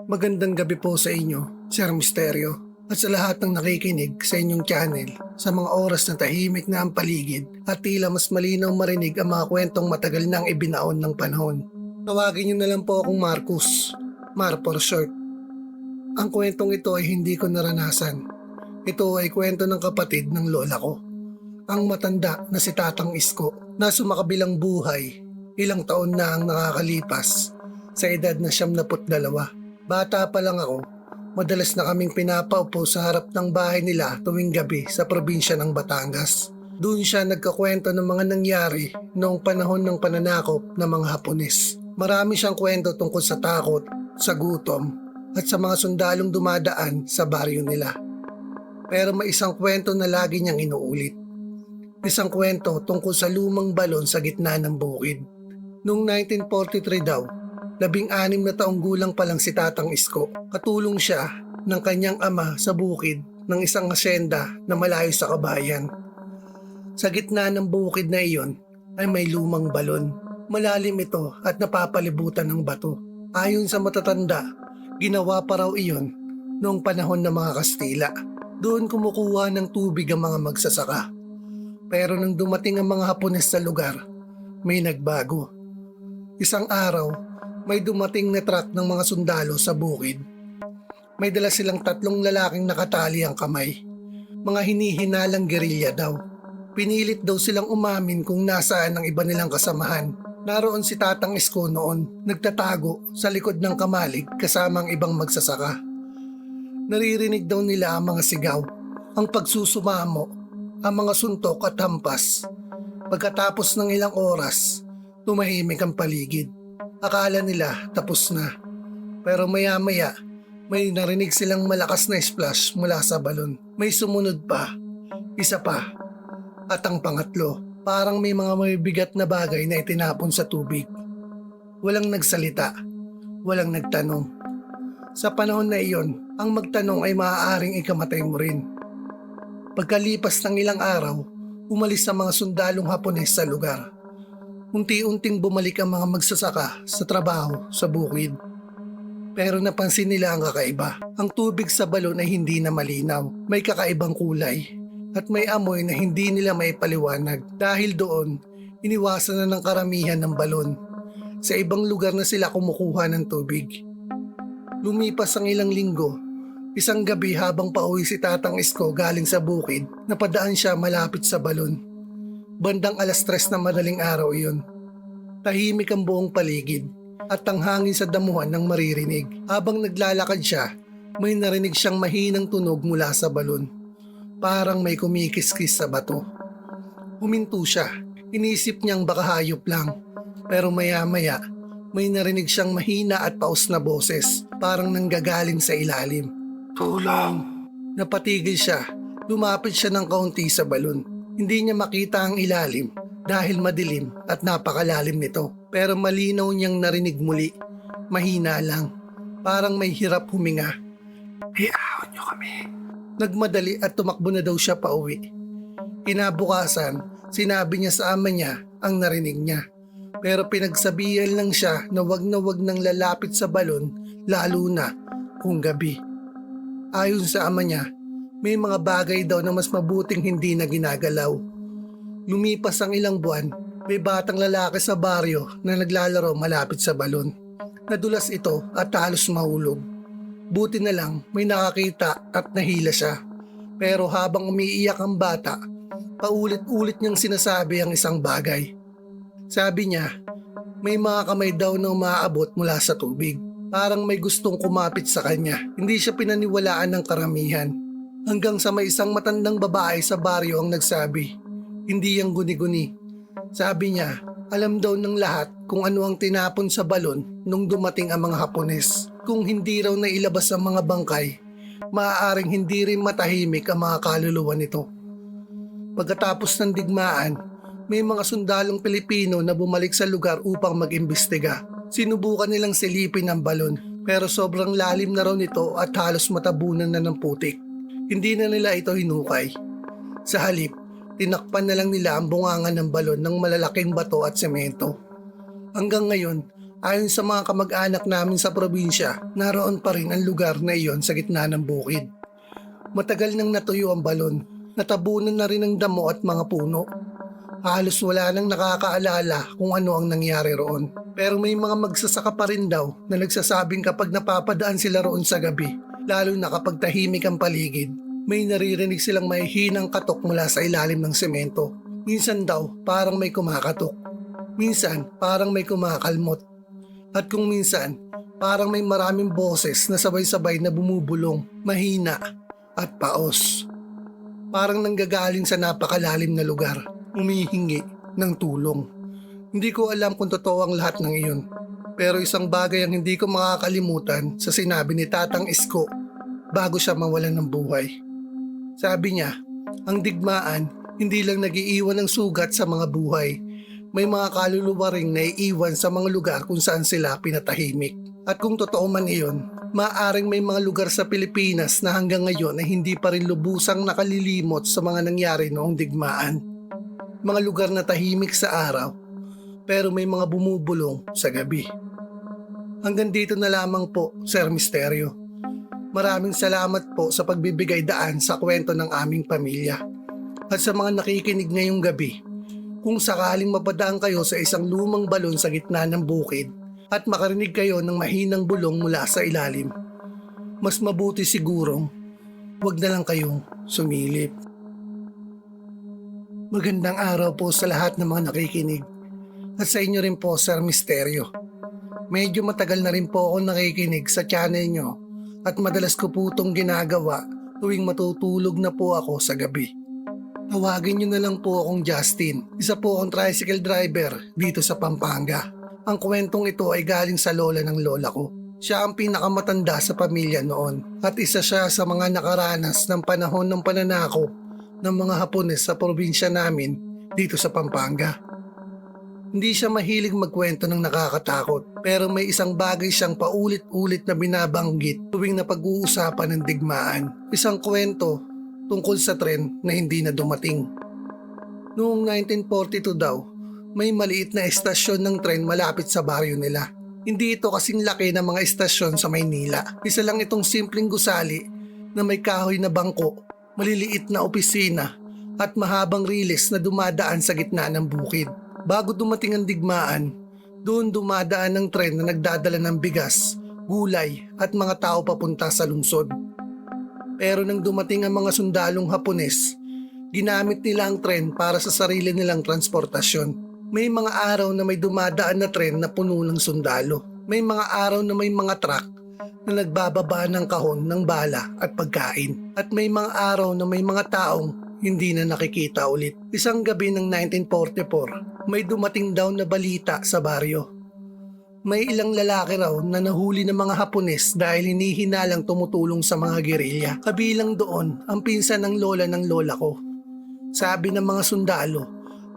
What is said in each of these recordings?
Magandang gabi po sa inyo, Sir Misterio, at sa lahat ng nakikinig sa inyong channel sa mga oras na tahimik na ang paligid at tila mas malinaw marinig ang mga kwentong matagal nang ibinaon ng panahon. Tawagin niyo na lang po akong Marcus, Mar for short. Ang kwentong ito ay hindi ko naranasan. Ito ay kwento ng kapatid ng lola ko, ang matanda na si Tatang Isko na sumakabilang buhay. Ilang taon na ang nakakalipas sa edad na 72. Bata pa lang ako, madalas na kaming pinapaupo sa harap ng bahay nila tuwing gabi sa probinsya ng Batangas. Doon siya nagkakwento ng mga nangyari noong panahon ng pananakop ng mga Hapones. Marami siyang kwento tungkol sa takot, sa gutom, at sa mga sundalong dumadaan sa baryo nila. Pero may isang kwento na lagi niyang inuulit. Isang kwento tungkol sa lumang balon sa gitna ng bukid. Noong 1943 daw, 16 na taong gulang pa lang si Tatang Isko. Katulong siya ng kanyang ama sa bukid ng isang asyenda na malayo sa kabayan. Sa gitna ng bukid na iyon ay may lumang balon. Malalim ito at napapalibutan ng bato. Ayon sa matatanda, ginawa pa raw iyon noong panahon ng mga Kastila. Doon kumukuha ng tubig ang mga magsasaka. Pero nang dumating ang mga Hapones sa lugar, may nagbago. Isang araw, may dumating na truck ng mga sundalo sa bukid. May dala silang 3 lalaking nakatali ang kamay. Mga hinihinalang gerilya daw. Pinilit daw silang umamin kung nasaan ang iba nilang kasamahan. Naroon si Tatang Isko noon, nagtatago sa likod ng kamalig kasama ang ibang magsasaka. Naririnig daw nila ang mga sigaw, ang pagsusumamo, ang mga suntok at hampas. Pagkatapos ng ilang oras, tumahimik ang paligid. Akala nila tapos na. Pero maya-maya, may narinig silang malakas na splash mula sa balon. May sumunod pa, isa pa, at ang pangatlo, parang may mga mabibigat na bagay na itinapon sa tubig. Walang nagsalita, walang nagtanong. Sa panahon na iyon, ang magtanong ay maaaring ikamatay mo rin. Pagkalipas ng ilang araw, umalis ang mga sundalong Hapones sa lugar. Unti-unting bumalik ang mga magsasaka sa trabaho sa bukid. Pero napansin nila ang kakaiba. Ang tubig sa balon ay hindi na malinaw. May kakaibang kulay at may amoy na hindi nila maipaliwanag. Dahil doon, iniwasan na ng karamihan ng balon. Sa ibang lugar na sila kumukuha ng tubig. Lumipas ang ilang linggo. Isang gabi habang pauwi si Tatang Isko galing sa bukid, napadaan siya malapit sa balon. Bandang 3:00 na madaling araw iyon. Tahimik ang buong paligid at ang hangin sa damuhan ng maririnig. Habang naglalakad siya, may narinig siyang mahinang tunog mula sa balon. Parang may kumikiskis sa bato. Huminto siya. Inisip niyang baka hayop lang. Pero maya-maya, may narinig siyang mahina at paus na boses. Parang nanggagaling sa ilalim. Tulong! Napatigil siya. Lumapit siya ng kaunti sa balon. Hindi niya makita ang ilalim dahil madilim at napakalalim nito. Pero malinaw niyang narinig muli. Mahina lang. Parang may hirap huminga. Iahon niyo kami. Nagmadali at tumakbo na daw siya pauwi. Kinabukasan, sinabi niya sa ama niya ang narinig niya. Pero pinagsabihan lang siya na wag nang lalapit sa balon lalo na kung gabi. Ayon sa ama niya, may mga bagay daw na mas mabuting hindi na ginagalaw. Lumipas ang ilang buwan, may batang lalaki sa baryo na naglalaro malapit sa balon. Nadulas ito at halos mahulog. Buti na lang may nakakita at nahila siya. Pero habang umiiyak ang bata, paulit-ulit niyang sinasabi ang isang bagay. Sabi niya, may mga kamay daw na umaabot mula sa tubig. Parang may gustong kumapit sa kanya. Hindi siya pinaniwalaan ng karamihan. Hanggang sa may isang matandang babae sa baryo ang nagsabi, hindi yang guni-guni. Sabi niya, alam daw ng lahat kung ano ang tinapon sa balon nung dumating ang mga Hapones. Kung hindi raw nailabas ang mga bangkay, maaaring hindi rin matahimik ang mga kaluluwa nito. Pagkatapos ng digmaan, may mga sundalong Pilipino na bumalik sa lugar upang mag-imbestiga. Sinubukan nilang silipin ang balon pero sobrang lalim na raw nito at halos matabunan na ng putik. Hindi na nila ito hinukay. Sa halip, tinakpan na lang nila ang bungangan ng balon ng malalaking bato at semento. Hanggang ngayon, Ayon sa mga kamag-anak namin sa probinsya, naroon pa rin ang lugar na iyon sa gitna ng bukid. Matagal nang natuyo ang balon, natabunan na rin ang damo at mga puno. Halos wala nang nakakaalala kung ano ang nangyari roon. Pero may mga magsasaka pa rin daw na nagsasabing kapag napapadaan sila roon sa gabi, lalo na kapag tahimik ang paligid, may naririnig silang mahihinang katok mula sa ilalim ng semento. Minsan daw parang may kumakatok. Minsan parang may kumakalmot. At kung minsan, parang may maraming boses na sabay-sabay na bumubulong, mahina at paos. Parang nanggagaling sa napakalalim na lugar, humihingi ng tulong. Hindi ko alam kung totoo ang lahat ng iyon. Pero isang bagay ang hindi ko makakalimutan sa sinabi ni Tatang Isko bago siya mawalan ng buhay. Sabi niya, ang digmaan hindi lang nagiiwan ng sugat sa mga buhay. May mga kaluluwa ring naiiwan sa mga lugar kung saan sila pinatahimik. At kung totoo man iyon, maaaring may mga lugar sa Pilipinas na hanggang ngayon ay hindi pa rin lubusang nakalilimot sa mga nangyari noong digmaan. Mga lugar na tahimik sa araw, pero may mga bumubulong sa gabi. Hanggang dito na lamang po, Sir Misteryo. Maraming salamat po sa pagbibigay daan sa kwento ng aming pamilya. At sa mga nakikinig ngayong gabi, kung sakaling mapadaan kayo sa isang lumang balon sa gitna ng bukid at makarinig kayo ng mahinang bulong mula sa ilalim, mas mabuti sigurong huwag na lang kayong sumilip. Magandang araw po sa lahat ng mga nakikinig at sa inyo rin po, Sir Misteryo. Medyo matagal na rin po ako nakikinig sa channel nyo at madalas ko po itong ginagawa tuwing matutulog na po ako sa gabi. Tawagin nyo na lang po akong Justin. Isa po akong tricycle driver dito sa Pampanga. Ang kwentong ito ay galing sa lola ng lola ko. Siya ang pinakamatanda sa pamilya noon at isa siya sa mga nakaranas ng panahon ng pananakop ng mga Hapones sa probinsya namin dito sa Pampanga. Hindi siya mahilig magkwento ng nakakatakot pero may isang bagay siyang paulit-ulit na binabanggit tuwing napag-uusapan ng digmaan. Isang kwento tungkol sa tren na hindi na dumating. Noong 1942 daw, may maliit na estasyon ng tren malapit sa baryo nila. Hindi ito kasing laki ng mga estasyon sa Maynila. Isa lang itong simpleng gusali na may kahoy na bangko, maliliit na opisina at mahabang riles na dumadaan sa gitna ng bukid. Bago dumating ang digmaan, doon dumadaan ng tren na nagdadala ng bigas, gulay at mga tao papunta sa lungsod. Pero nang dumating ang mga sundalong Hapones, ginamit nila ang tren para sa sarili nilang transportasyon. May mga araw na may dumadaan na tren na puno ng sundalo. May mga araw na may mga truck na nagbababa ng kahon ng bala at pagkain. At may mga araw na may mga taong hindi na nakikita ulit. Isang gabi ng 1944, may dumating daw na balita sa baryo. May ilang lalaki raw na nahuli ng mga Hapones dahil hinihinalang tumutulong sa mga gerilya. Kabilang doon ang pinsan ng lola ko. Sabi ng mga sundalo,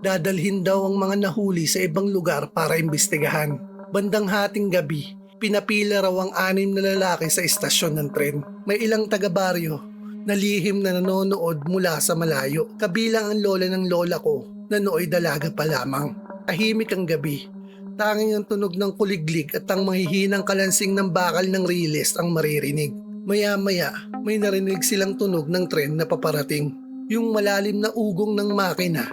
dadalhin daw ang mga nahuli sa ibang lugar para imbestigahan. Bandang hating gabi, pinapila raw ang 6 na lalaki sa istasyon ng tren. May ilang taga-baryo na lihim na nanonood mula sa malayo. Kabilang ang lola ko na nooy dalaga pa lamang. Tahimik ang gabi. Tanging ang tunog ng kuliglig at ang mahihinang kalansing ng bakal ng riles ang maririnig. Maya-maya, may narinig silang tunog ng tren na paparating. Yung malalim na ugong ng makina,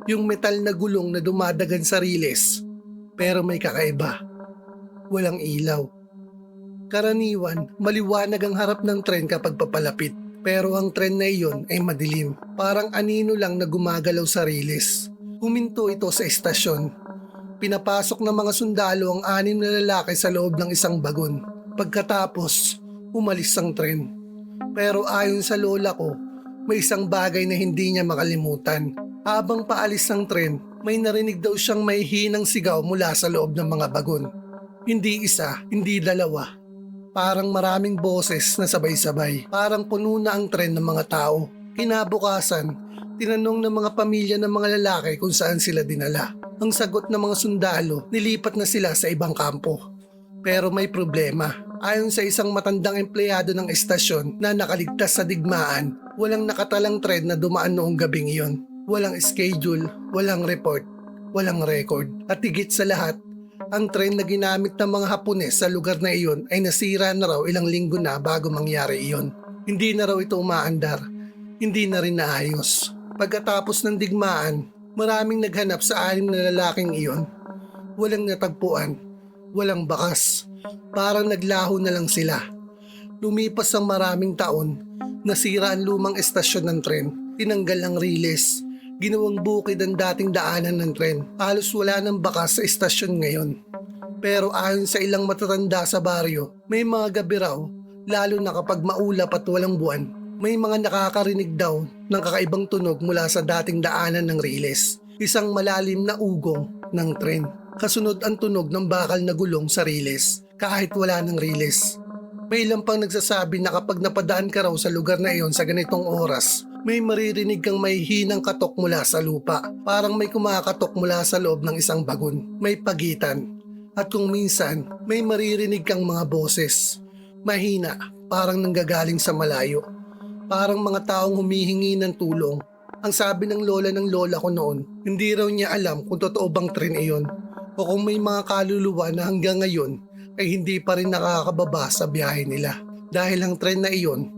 yung metal na gulong na dumadagan sa riles. Pero may kakaiba. Walang ilaw. Karaniwan, maliwanag ang harap ng tren kapag papalapit. Pero ang tren na iyon ay madilim. Parang anino lang na gumagalaw sa riles. Huminto ito sa estasyon. Pinapasok ng mga sundalo ang 6 na lalaki sa loob ng isang bagon. Pagkatapos, umalis ang tren. Pero ayon sa lola ko, may isang bagay na hindi niya makalimutan. Habang paalis ng tren, may narinig daw siyang mahihinang sigaw mula sa loob ng mga bagon. Hindi isa, hindi dalawa. Parang maraming boses na sabay-sabay. Parang puno na ang tren ng mga tao. Kinabukasan, tinanong ng mga pamilya ng mga lalaki kung saan sila dinala. Ang sagot ng mga sundalo, nilipat na sila sa ibang kampo. Pero may problema. Ayon sa isang matandang empleyado ng estasyon na nakaligtas sa digmaan, walang nakatalang tren na dumaan noong gabing iyon. Walang schedule, walang report, walang record. At higit sa lahat, Ang tren na ginamit ng mga Hapones sa lugar na iyon ay nasira na raw ilang linggo na bago mangyari iyon. Hindi na raw ito umaandar, hindi na rin naayos. Pagkatapos ng digmaan, maraming naghanap sa 6 na lalaking iyon. Walang natagpuan, walang bakas, parang naglaho na lang sila. Lumipas ang maraming taon, nasira ang lumang estasyon ng tren, tinanggal ang riles, ginawang bukid ang dating daanan ng tren. Halos wala ng bakas sa estasyon ngayon. Pero ayon sa ilang matatanda sa baryo, may mga gabi raw, lalo na kapag maulap at walang buwan, may mga nakakarinig daw ng kakaibang tunog mula sa dating daanan ng riles. Isang malalim na ugong ng tren. Kasunod ang tunog ng bakal na gulong sa riles kahit wala ng riles. May ilang pang nagsasabi na kapag napadaan ka raw sa lugar na iyon sa ganitong oras, may maririnig kang may hinang katok mula sa lupa. Parang may kumakatok mula sa loob ng isang bagon. May pagitan. At kung minsan, may maririnig kang mga boses. Mahina, parang nanggagaling sa malayo. Parang mga taong humihingi ng tulong. Ang sabi ng lola ko noon, hindi raw niya alam kung totoo bang tren iyon o kung may mga kaluluwa na hanggang ngayon ay hindi pa rin nakakababa sa biyahe nila. Dahil ang tren na iyon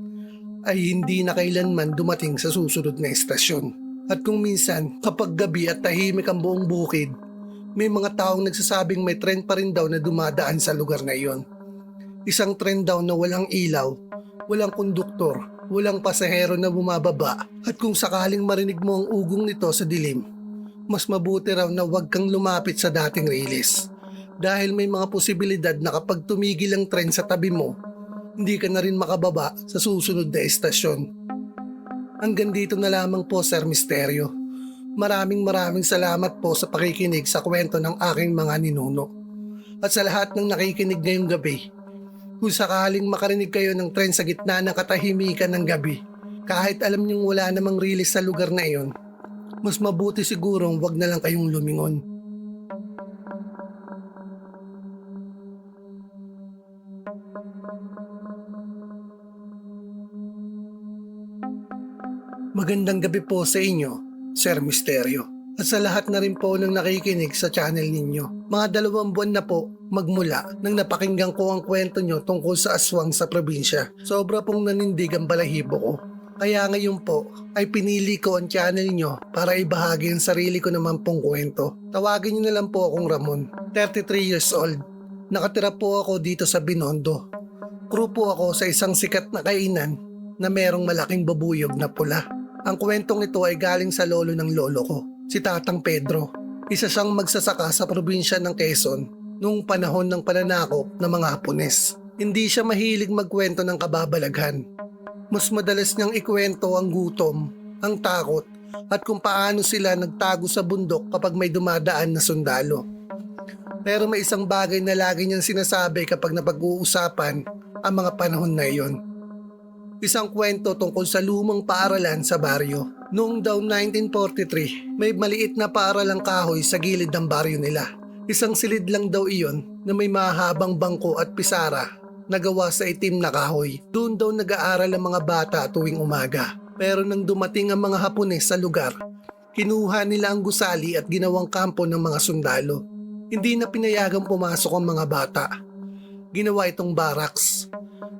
ay hindi na kailanman dumating sa susunod na estasyon. At kung minsan, kapag gabi at tahimik ang buong bukid, may mga taong nagsasabing may tren pa rin daw na dumadaan sa lugar na iyon. Isang tren daw na walang ilaw, walang konduktor, walang pasahero na bumababa, at kung sakaling marinig mo ang ugong nito sa dilim, mas mabuti raw na huwag kang lumapit sa dating riles. Dahil may mga posibilidad na kapag tumigil ang tren sa tabi mo, hindi ka na rin makababa sa susunod na estasyon. Hanggang dito na lamang po, Sir Misteryo. Maraming salamat po sa pakikinig sa kwento ng aking mga ninuno. At sa lahat ng nakikinig ngayong gabi, kung sakaling makarinig kayo ng tren sa gitna ng katahimikan ng gabi, kahit alam niyong wala namang rilis sa lugar na iyon, mas mabuti sigurong wag na lang kayong lumingon. Magandang gabi po sa inyo, Sir Misteryo. At sa lahat na rin po ng nakikinig sa channel ninyo. Mga 2 buwan na po magmula nang napakinggan ko ang kwento nyo tungkol sa aswang sa probinsya. Sobra pong nanindig ang balahibo ko. Kaya ngayon po ay pinili ko ang channel nyo para ibahagi ang sarili ko naman pong kwento. Tawagin nyo na lang po akong Ramon, 33 years old. Nakatira po ako dito sa Binondo. Crew po ako sa isang sikat na kainan na merong malaking babuyog na pula. Ang kwentong ito ay galing sa lolo ng lolo ko, si Tatang Pedro. Isa siyang magsasaka sa probinsya ng Quezon noong panahon ng pananakop ng mga Hapones. Hindi siya mahilig magkwento ng kababalaghan. Mas madalas niyang ikwento ang gutom, ang takot, at kung paano sila nagtago sa bundok kapag may dumadaan na sundalo. Pero may isang bagay na lagi niyang sinasabi kapag napag-uusapan ang mga panahon na iyon. Isang kwento tungkol sa lumang paaralan sa baryo. Noong daw 1943, may maliit na paaralang kahoy sa gilid ng baryo nila. Isang silid lang daw iyon na may mahabang bangko at pisara na gawa sa itim na kahoy. Doon daw nag-aaral ang mga bata tuwing umaga. Pero nang dumating ang mga Hapones sa lugar, kinuha nila ang gusali at ginawang kampo ng mga sundalo. Hindi na pinayagang pumasok ang mga bata. Ginawa itong barracks.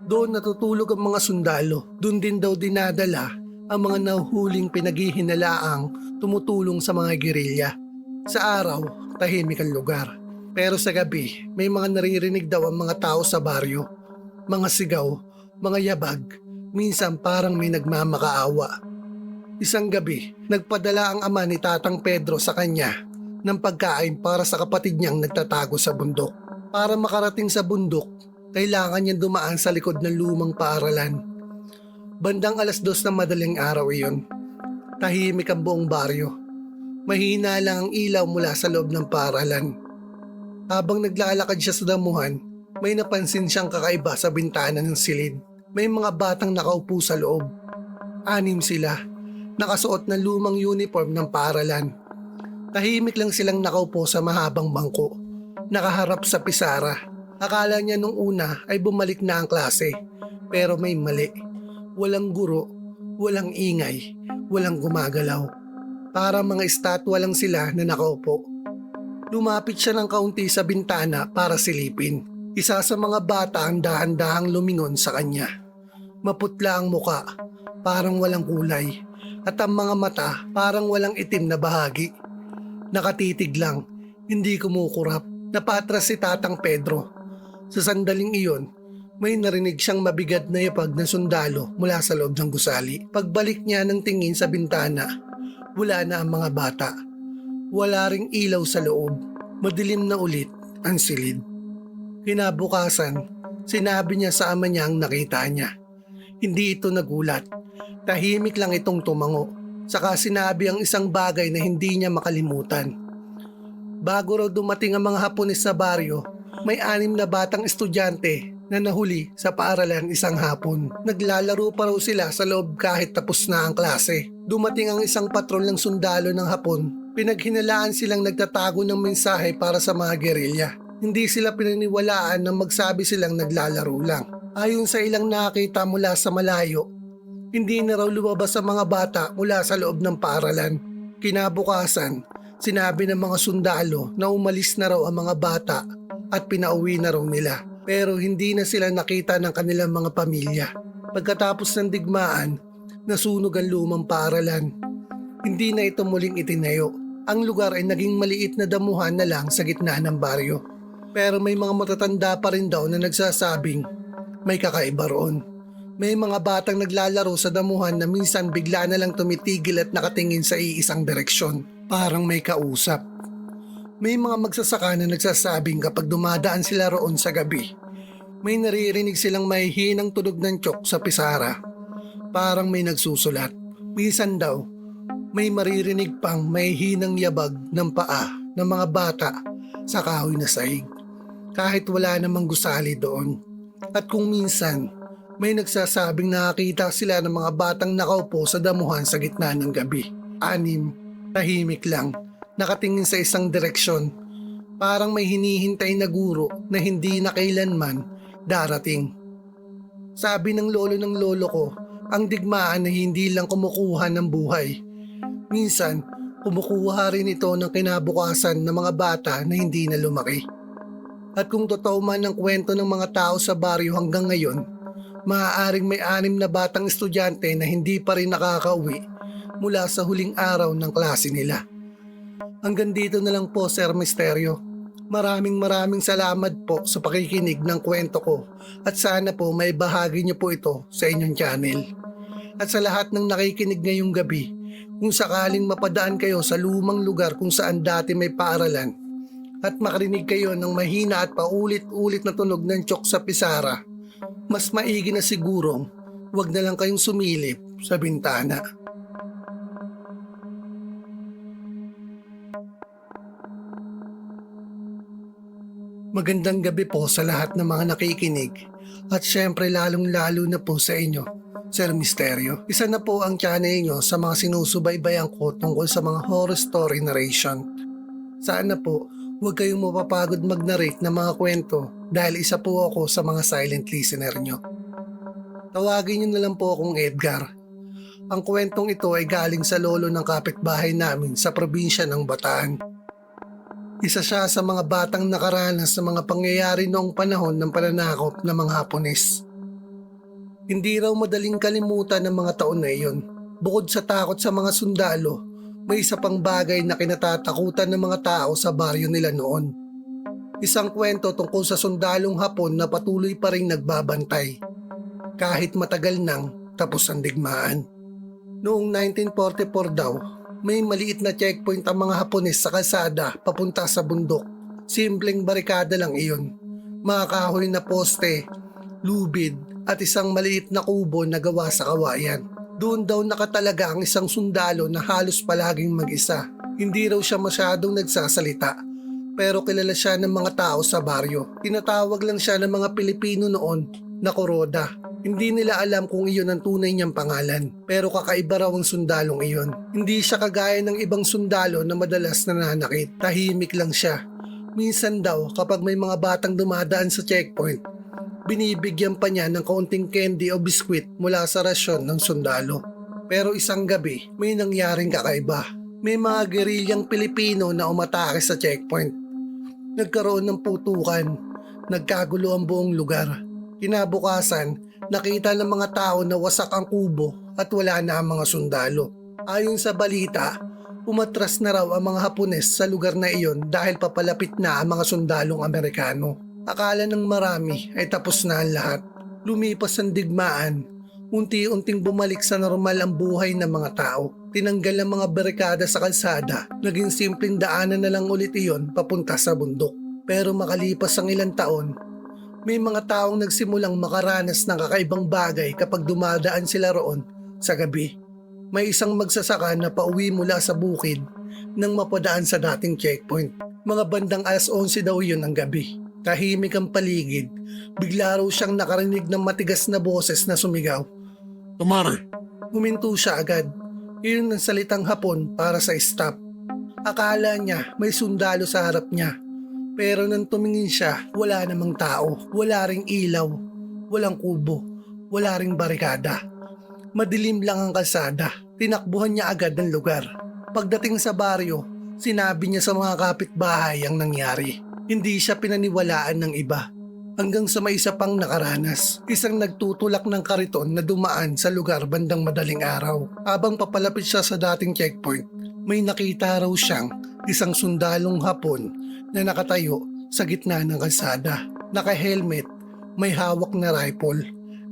Doon natutulog ang mga sundalo. Doon din daw dinadala ang mga nahuhuling pinaghihinalaang tumutulong sa mga gerilya. Sa araw, tahimik ang lugar. Pero sa gabi, may mga naririnig daw ang mga tao sa baryo. Mga sigaw, mga yabag, minsan parang may nagmamakaawa. Isang gabi, nagpadala ang ama ni Tatang Pedro sa kanya ng pagkain para sa kapatid niyang nagtatago sa bundok. Para makarating sa bundok, kailangan niyang dumaan sa likod ng lumang paaralan. Bandang 2:00 ng madaling araw iyon. Tahimik ang buong baryo. Mahina lang ang ilaw mula sa loob ng paaralan. Habang naglalakad siya sa damuhan, may napansin siyang kakaiba sa bintana ng silid. May mga batang nakaupo sa loob. 6 sila, nakasuot ng lumang uniform ng paaralan. Tahimik lang silang nakaupo sa mahabang bangko, nakaharap sa pisara. Akala niya nung una ay bumalik na ang klase, pero may mali. Walang guro, walang ingay, walang gumagalaw. Para mga estatwa lang sila na nakaupo. Lumapit siya ng kaunti sa bintana para silipin. Isa sa mga bata ang dahan-dahang lumingon sa kanya. Maputla ang muka, parang walang kulay, at ang mga mata parang walang itim na bahagi. Nakatitig lang, hindi kumukurap. Napatras si Tatang Pedro. Sa sandaling iyon, may narinig siyang mabigat na yapag na sundalo mula sa loob ng gusali. Pagbalik niya ng tingin sa bintana, wala na ang mga bata. Wala ring ilaw sa loob. Madilim na ulit ang silid. Kinabukasan, sinabi niya sa ama niya ang nakita niya. Hindi ito nagulat. Tahimik lang itong tumango. Saka sinabi ang isang bagay na hindi niya makalimutan. Bago raw dumating ang mga Hapones sa baryo, may 6 na batang estudyante na nahuli sa paaralan isang hapon. Naglalaro pa raw sila sa loob kahit tapos na ang klase. Dumating ang isang patrol ng sundalo ng Hapon. Pinaghinalaan silang nagtatago ng mensahe para sa mga gerilya. Hindi sila pinaniwalaan na magsabi silang naglalaro lang. Ayon sa ilang nakita mula sa malayo, hindi na raw lumabas ang mga bata mula sa loob ng paaralan. Kinabukasan, sinabi ng mga sundalo na umalis na raw ang mga bata at pinauwi na raw nila. Pero hindi na sila nakita ng kanilang mga pamilya. Pagkatapos ng digmaan, nasunog ang lumang paaralan. Hindi na ito muling itinayo. Ang lugar ay naging maliit na damuhan na lang sa gitna ng baryo. Pero may mga matatanda pa rin daw na nagsasabing may kakaiba roon. May mga batang naglalaro sa damuhan na minsan bigla na lang tumitigil at nakatingin sa iisang direksyon. Parang may kausap. May mga magsasaka na nagsasabing kapag dumadaan sila roon sa gabi, may naririnig silang may hinang tunog ng tiyok sa pisara. Parang may nagsusulat. Minsan daw, may maririnig pang may hinang yabag ng paa ng mga bata sa kahoy na sahig. Kahit wala namang gusali doon. At kung minsan, may nagsasabing nakakita sila ng mga batang nakaupo sa damuhan sa gitna ng gabi. 6, tahimik lang, nakatingin sa isang direksyon. Parang may hinihintay na guro na hindi na kailanman darating. Sabi ng lolo ko, ang digmaan na hindi lang kumukuha ng buhay. Minsan, kumukuha rin ito ng kinabukasan ng mga bata na hindi na lumaki. At kung totoo man ang kwento ng mga tao sa baryo hanggang ngayon, maaaring may 6 na batang estudyante na hindi pa rin nakakauwi mula sa huling araw ng klase nila. Hanggang dito na lang po, Sir Misterio. Maraming salamat po sa pakikinig ng kwento ko at sana po may bahagi niyo po ito sa inyong channel. At sa lahat ng nakikinig ngayong gabi, kung sakaling mapadaan kayo sa lumang lugar kung saan dati may paaralan at makarinig kayo ng mahina at paulit-ulit na tunog ng tiyok sa pisara, mas maigi na sigurong wag na lang kayong sumilip sa bintana. Magandang gabi po sa lahat ng mga nakikinig at syempre lalong-lalo na po sa inyo, Sir Misterio. Isa na po ang channel nyo sa mga sinusubaybayan ko tungkol sa mga horror story narration. Sana po huwag kayong mapapagod mag-narrate ng mga kwento dahil isa po ako sa mga silent listener nyo. Tawagin nyo na lang po akong Edgar. Ang kwentong ito ay galing sa lolo ng kapitbahay namin sa probinsya ng Bataan. Isa siya sa mga batang nakaranas sa mga pangyayari noong panahon ng pananakop ng mga Hapones. Hindi raw madaling kalimutan ng mga taon na iyon. Bukod sa takot sa mga sundalo, may isa pang bagay na kinatatakutan ng mga tao sa baryo nila noon. Isang kwento tungkol sa sundalong Hapon na patuloy pa rin nagbabantay. Kahit matagal nang tapos ang digmaan. Noong 1944 daw, may maliit na checkpoint ang mga Hapones sa kalsada papunta sa bundok. Simpleng barikada lang iyon. Mga kahoy na poste, lubid at isang maliit na kubo na gawa sa kawayan. Doon daw nakatalaga ang isang sundalo na halos palaging mag-isa. Hindi raw siya masyadong nagsasalita pero kilala siya ng mga tao sa baryo. Tinatawag lang siya ng mga Pilipino noon na Kuroda. Hindi nila alam kung iyon ang tunay niyang pangalan, pero kakaiba raw ang sundalong iyon. Hindi siya kagaya ng ibang sundalo na madalas nananakit. Tahimik lang siya. Minsan daw kapag may mga batang dumadaan sa checkpoint, binibigyan pa niya ng kaunting candy o biskwit mula sa rasyon ng sundalo. Pero isang gabi, may nangyaring kakaiba. May mga gerilyang Pilipino na umatake sa checkpoint. Nagkaroon ng putukan, nagkagulo ang buong lugar. Kinabukasan, nakita ng mga tao na wasak ang kubo at wala na ang mga sundalo. Ayon sa balita, umatras na raw ang mga Hapones sa lugar na iyon dahil papalapit na ang mga sundalong Amerikano. Akala ng marami ay tapos na ang lahat. Lumipas ang digmaan, unti-unting bumalik sa normal ang buhay ng mga tao. Tinanggal ang mga barikada sa kalsada, naging simpleng daanan na lang ulit iyon papunta sa bundok. Pero makalipas ang ilang taon, may mga taong nagsimulang makaranas ng kakaibang bagay kapag dumadaan sila roon sa gabi. May isang magsasaka na pauwi mula sa bukid nang mapadaan sa dating checkpoint. Mga bandang 11:00 daw yun ng gabi. Tahimik ang paligid. Bigla raw siyang nakarinig ng matigas na boses na sumigaw. Tumari! Huminto siya agad. Iyon ang salitang Hapon para sa stop. Akala niya may sundalo sa harap niya. Pero nang tumingin siya, wala namang tao. Wala ring ilaw. Walang kubo. Wala ring barikada. Madilim lang ang kalsada. Tinakbuhan niya agad ang lugar. Pagdating sa baryo, sinabi niya sa mga kapitbahay ang nangyari. Hindi siya pinaniwalaan ng iba. Hanggang sa may isa pang nakaranas. Isang nagtutulak ng kariton na dumaan sa lugar bandang madaling araw. Habang papalapit siya sa dating checkpoint, may nakita raw siyang isang sundalong Hapon na nakatayo sa gitna ng kalsada. Naka-helmet, may hawak na rifle.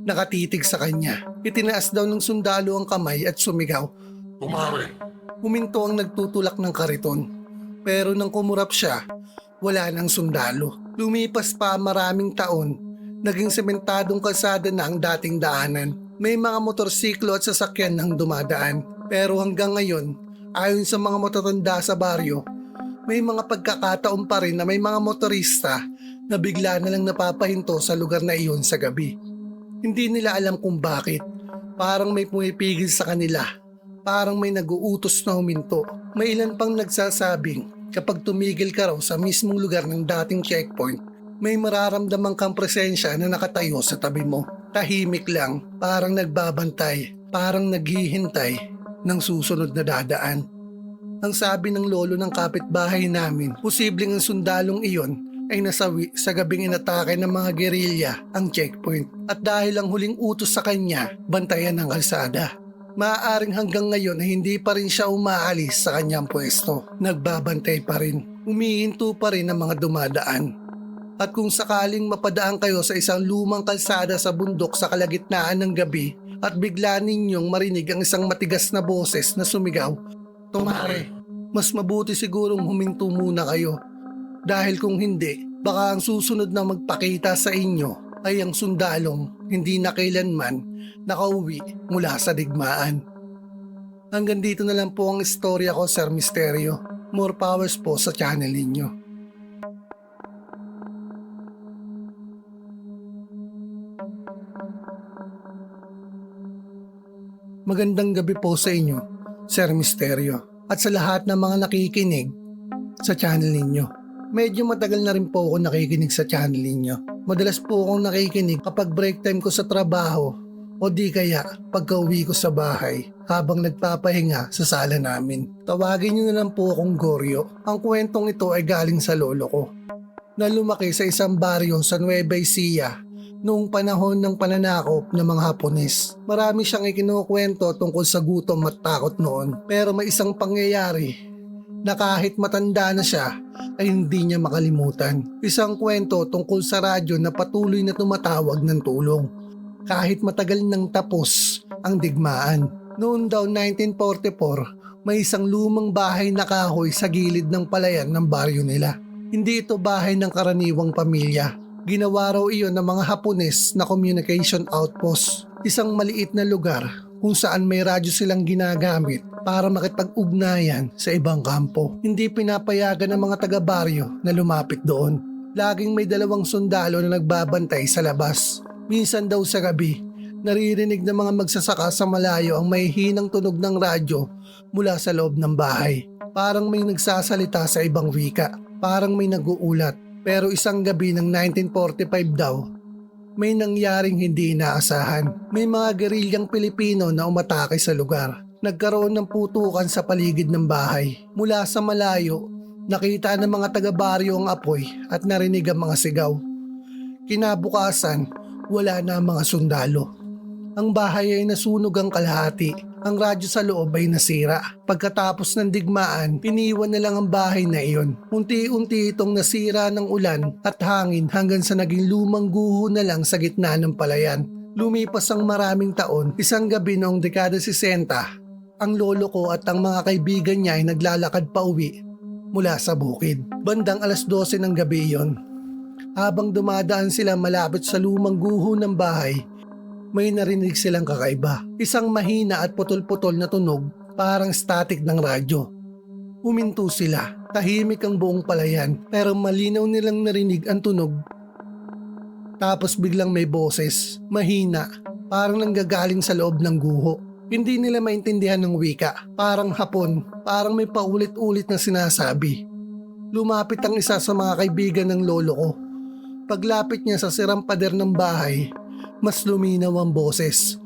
Nakatitig sa kanya. Itinaas daw ng sundalo ang kamay at sumigaw. Tumari! Huminto ang nagtutulak ng kariton. Pero nang kumurap siya, wala nang sundalo. Lumipas pa maraming taon, naging sementadong kalsada na ang dating daanan. May mga motorsiklo at sasakyan nang dumadaan. Pero hanggang ngayon, ayon sa mga matatanda sa baryo, may mga pagkakataon pa rin na may mga motorista na bigla na lang napapahinto sa lugar na iyon sa gabi. Hindi nila alam kung bakit. Parang may pumipigil sa kanila. Parang may nag-uutos na huminto. May ilan pang nagsasabing kapag tumigil ka raw sa mismong lugar ng dating checkpoint, may mararamdaman kang presensya na nakatayo sa tabi mo. Tahimik lang, parang nagbabantay, parang naghihintay ng susunod na dadaan. Ang sabi ng lolo ng kapitbahay namin, posibleng ang sundalong iyon ay nasawi sa gabing inatake ng mga gerilya ang checkpoint. At dahil ang huling utos sa kanya, bantayan ng kalsada. Maaaring hanggang ngayon ay hindi pa rin siya umaalis sa kanyang pwesto. Nagbabantay pa rin. Umihinto pa rin ang mga dumadaan. At kung sakaling mapadaan kayo sa isang lumang kalsada sa bundok sa kalagitnaan ng gabi at bigla ninyong marinig ang isang matigas na boses na sumigaw, "Tumari!" Mas mabuti sigurong huminto muna kayo. Dahil kung hindi, baka ang susunod na magpakita sa inyo ay ang sundalong hindi na kailanman nakauwi mula sa digmaan. Hanggang dito na lang po ang istorya ko, Sir Misterio. More powers po sa channel ninyo. Magandang gabi po sa inyo, Sir Misterio, at sa lahat ng mga nakikinig sa channel ninyo. Medyo matagal na rin po ako nakikinig sa channel ninyo. Madalas po akong nakikinig kapag break time ko sa trabaho o di kaya pagka-uwi ko sa bahay habang nagpapahinga sa sala namin. Tawagin niyo na lang po akong Goryo. Ang kwentong ito ay galing sa lolo ko na lumaki sa isang baryo sa Nueva Ecija noong panahon ng pananakop ng mga Hapones. Marami siyang ikinukwento tungkol sa gutom at takot noon, pero may isang pangyayari na kahit matanda na siya ay hindi niya makalimutan. Isang kwento tungkol sa radyo na patuloy na tumatawag ng tulong kahit matagal nang tapos ang digmaan. Noon daw 1944, may isang lumang bahay na kahoy sa gilid ng palayan ng baryo nila. Hindi ito bahay ng karaniwang pamilya. Ginawa raw iyon ng mga Hapones na communication outpost. Isang maliit na lugar kung saan may radyo silang ginagamit para makipag-ugnayan sa ibang kampo. Hindi pinapayagan ng mga taga-baryo na lumapit doon. Laging may 2 sundalo na nagbabantay sa labas. Minsan daw sa gabi, naririnig ng mga magsasaka sa malayo ang may hinang tunog ng radyo mula sa loob ng bahay. Parang may nagsasalita sa ibang wika, parang may nag-uulat. Pero isang gabi ng 1945 daw, may nangyaring hindi inaasahan. May mga gerilyang Pilipino na umatake sa lugar. Nagkaroon ng putukan sa paligid ng bahay. Mula sa malayo, Nakita ng mga taga-baryo ang apoy at narinig ang mga sigaw. Kinabukasan, wala na ang mga sundalo. Ang bahay ay nasunog ang kalahati. Ang radyo sa loob ay nasira. Pagkatapos ng digmaan, iniwan na lang ang bahay na iyon. Unti-unti itong nasira ng ulan at hangin hanggang sa naging lumang guho na lang sa gitna ng palayan. Lumipas ang maraming taon, isang gabi noong dekada 60, ang lolo ko at ang mga kaibigan niya ay naglalakad pa uwi mula sa bukid. Bandang 12:00 ng gabi yon. Habang dumadaan sila malapit sa lumang guho ng bahay, may narinig silang kakaiba. Isang mahina at putol-putol na tunog, parang static ng radyo. Huminto sila. Tahimik ang buong palayan, pero malinaw nilang narinig ang tunog. Tapos biglang may boses, mahina, parang nanggagaling sa loob ng guho. Hindi nila maintindihan ng wika, parang Hapon, parang may paulit-ulit na sinasabi. Lumapit ang isa sa mga kaibigan ng lolo ko. Paglapit niya sa sirang pader ng bahay, mas luminaw ang boses.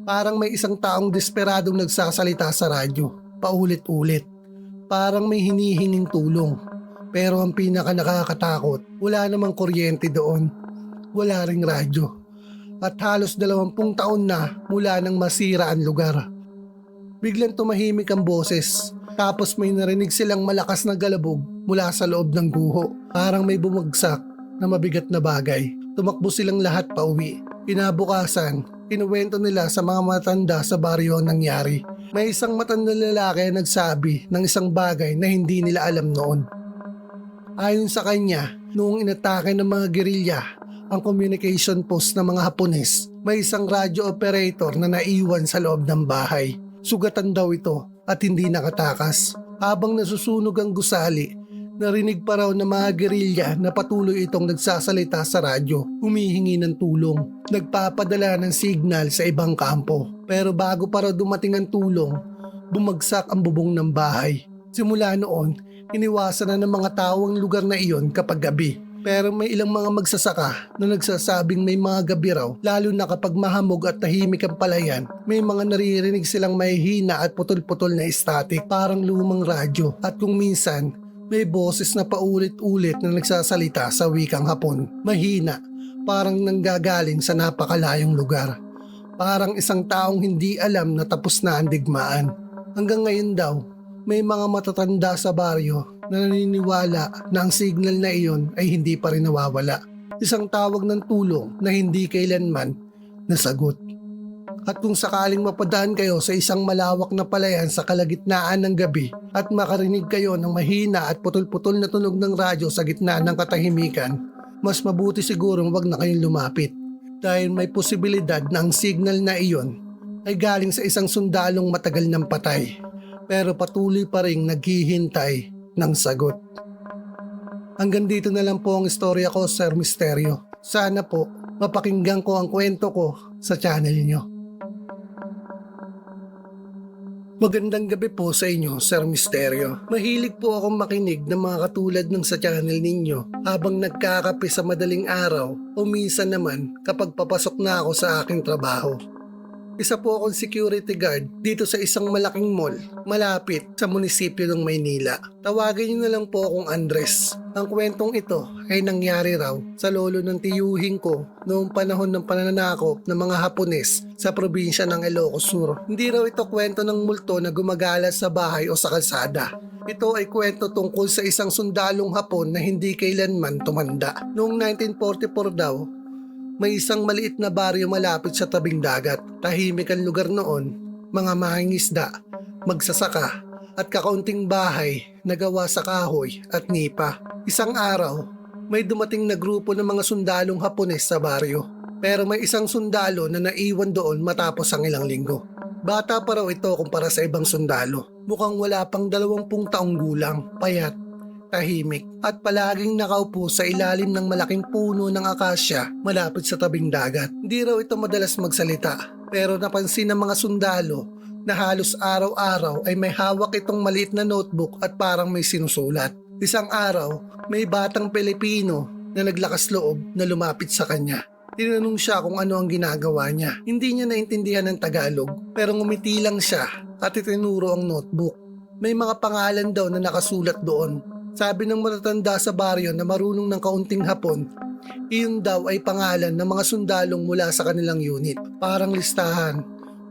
Parang may isang taong desperadong nagsasalita sa radyo, paulit-ulit. Parang may hinihinging tulong. Pero ang pinaka nakakatakot, wala namang kuryente doon. Wala ring radyo. At halos 20 taon na mula nang masira ang lugar. Biglang tumahimik ang boses. Tapos may narinig silang malakas na galabog mula sa loob ng guho. Parang may bumagsak na mabigat na bagay. Tumakbo silang lahat pa uwi. Kinabukasan, kinuwento nila sa mga matanda sa baryo ang nangyari. May isang matandang lalaki na nagsabi ng isang bagay na hindi nila alam noon. Ayon sa kanya, noong inatake ng mga gerilya ang communication post ng mga Hapones, may isang radio operator na naiwan sa loob ng bahay. Sugatan daw ito at hindi nakatakas. Habang nasusunog ang gusali, narinig pa raw ng mga gerilya na patuloy itong nagsasalita sa radyo, humihingi ng tulong, nagpapadala ng signal sa ibang kampo. Pero bago pa raw dumating ang tulong, bumagsak ang bubong ng bahay. Simula noon, iniwasan na ng mga tao ang lugar na iyon kapag gabi. Pero may ilang mga magsasaka na nagsasabing may mga gabi raw, lalo na kapag mahamog at tahimik ang palayan, may mga naririnig silang mahihina at putol-putol na static, parang lumang radyo. At kung minsan, may boses na paulit-ulit na nagsasalita sa wikang Hapon. Mahina, parang nanggagaling sa napakalayong lugar. Parang isang taong hindi alam na tapos na ang digmaan. Hanggang ngayon daw, may mga matatanda sa baryo na naniniwala na ang signal na iyon ay hindi pa rin nawawala. Isang tawag ng tulong na hindi kailanman nasagot. At kung sakaling mapadaan kayo sa isang malawak na palayan sa kalagitnaan ng gabi at makarinig kayo ng mahina at putol-putol na tunog ng radyo sa gitna ng katahimikan, mas mabuti sigurong wag na kayong lumapit dahil may posibilidad na ang signal na iyon ay galing sa isang sundalong matagal ng patay pero patuloy pa ring naghihintay ng sagot. Hanggang dito na lang po ang istorya ko, Sir Misteryo. Sana po mapakinggan ko ang kwento ko sa channel nyo. Magandang gabi po sa inyo, Sir Misteryo. Mahilig po akong makinig ng mga katulad ng sa channel ninyo habang nagkakape sa madaling araw o minsan naman kapag papasok na ako sa aking trabaho. Isa po akong security guard dito sa isang malaking mall malapit sa munisipyo ng Maynila. Tawagin niyo na lang po akong Andres. Ang kwentong ito ay nangyari raw sa lolo ng tiyuhin ko noong panahon ng pananakop ng mga Hapones sa probinsya ng Ilocos Sur. Hindi raw ito kwento ng multo na gumagala sa bahay o sa kalsada. Ito ay kwento tungkol sa isang sundalong Hapon na hindi kailanman tumanda. Noong 1944 daw, may isang maliit na baryo malapit sa tabing dagat. Tahimik ang lugar noon, mga mangingisda, magsasaka at kakaunting bahay na gawa sa kahoy at nipa. Isang araw, may dumating na grupo ng mga sundalong Hapones sa baryo. Pero may isang sundalo na naiwan doon matapos ang ilang linggo. Bata pa raw ito kumpara sa ibang sundalo. Mukhang wala pang 20 taong gulang, payat, tahimik at palaging nakaupo sa ilalim ng malaking puno ng akasya malapit sa tabing dagat. Hindi raw ito madalas magsalita pero napansin ng mga sundalo na halos araw-araw ay may hawak itong maliit na notebook at parang may sinusulat. Isang araw, may batang Pilipino na naglakas loob na lumapit sa kanya. Tinanong siya kung ano ang ginagawa niya. Hindi niya naintindihan ng Tagalog pero ngumiti lang siya at itinuro ang notebook. May mga pangalan daw na nakasulat doon. Sabi ng matatanda sa baryo na marunong ng kaunting Hapon, iyon daw ay pangalan ng mga sundalong mula sa kanilang unit. Parang listahan,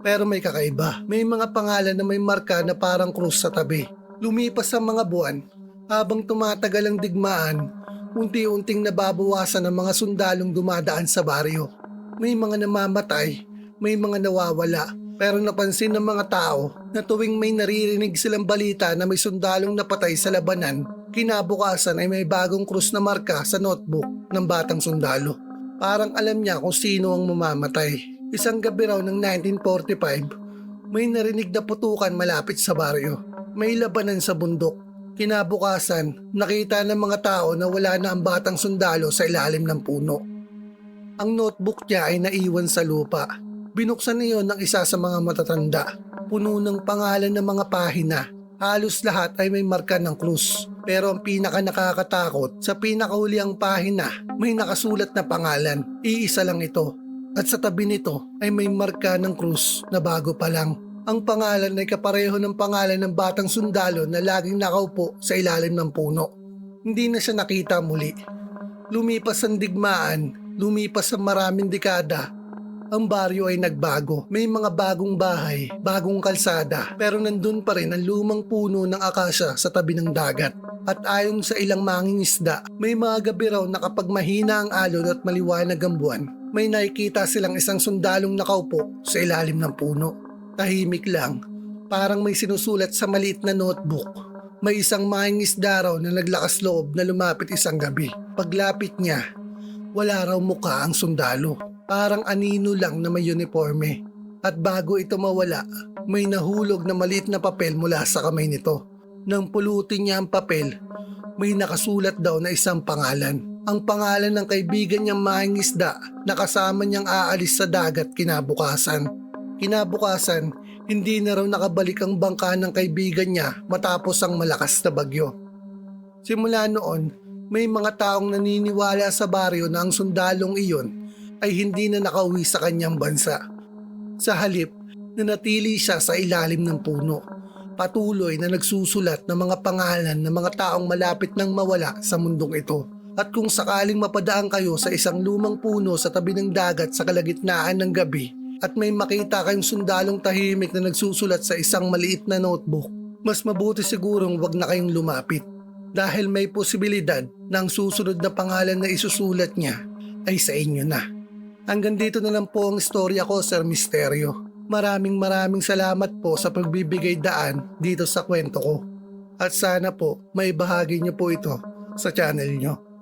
pero may kakaiba. May mga pangalan na may marka na parang krus sa tabi. Lumipas ang mga buwan, habang tumatagal ang digmaan, unti-unting nababawasan ang mga sundalong dumadaan sa baryo. May mga namamatay, may mga nawawala. Pero napansin ng mga tao na tuwing may naririnig silang balita na may sundalong napatay sa labanan, kinabukasan ay may bagong krus na marka sa notebook ng batang sundalo. Parang alam niya kung sino ang mamamatay. Isang gabi raw ng 1945, may narinig na putukan malapit sa baryo. May labanan sa bundok. Kinabukasan, nakita ng mga tao na wala na ang batang sundalo sa ilalim ng puno. Ang notebook niya ay naiwan sa lupa. Binuksan niyon ng isa sa mga matatanda. Puno ng pangalan ng mga pahina. Halos lahat ay may marka ng krus. Pero ang pinaka nakakatakot, sa pinakahuliang pahina, may nakasulat na pangalan. Iisa lang ito. At sa tabi nito ay may marka ng krus na bago pa lang. Ang pangalan ay kapareho ng pangalan ng batang sundalo na laging nakaupo sa ilalim ng puno. Hindi na siya nakita muli. Lumipas ang digmaan, lumipas ang maraming dekada. Ang baryo ay nagbago. May mga bagong bahay, bagong kalsada, pero nandun pa rin ang lumang puno ng akasya sa tabi ng dagat. At ayon sa ilang mangingisda, may mga gabi raw na kapag mahina ang alon at maliwanag ang buwan, may nakikita silang isang sundalong nakaupo sa ilalim ng puno. Tahimik lang, parang may sinusulat sa maliit na notebook. May isang mangingisda raw na naglakas loob na lumapit isang gabi. Paglapit niya, wala raw muka ang sundalo. Parang anino lang na may uniforme. At bago ito mawala, may nahulog na maliit na papel mula sa kamay nito. Nang pulutin niya ang papel, may nakasulat daw na isang pangalan. Ang pangalan ng kaibigan niyang mangingisda na kasama niyang aalis sa dagat kinabukasan. Kinabukasan, hindi na raw nakabalik ang bangka ng kaibigan niya matapos ang malakas na bagyo. Simula noon, may mga taong naniniwala sa baryo na ang sundalong iyon ay hindi na nakauwi sa kanyang bansa. Sa halip, nanatili siya sa ilalim ng puno. Patuloy na nagsusulat ng mga pangalan ng mga taong malapit nang mawala sa mundong ito. At kung sakaling mapadaan kayo sa isang lumang puno sa tabi ng dagat sa kalagitnaan ng gabi, at may makita kayong sundalong tahimik na nagsusulat sa isang maliit na notebook, mas mabuti sigurong wag na kayong lumapit dahil may posibilidad na ang susunod na pangalan na isusulat niya ay sa inyo na. Hanggang dito na lang po ang istorya ko, Sir Misteryo. Maraming salamat po sa pagbibigay daan dito sa kwento ko. At sana po may bahagi niyo po ito sa channel niyo.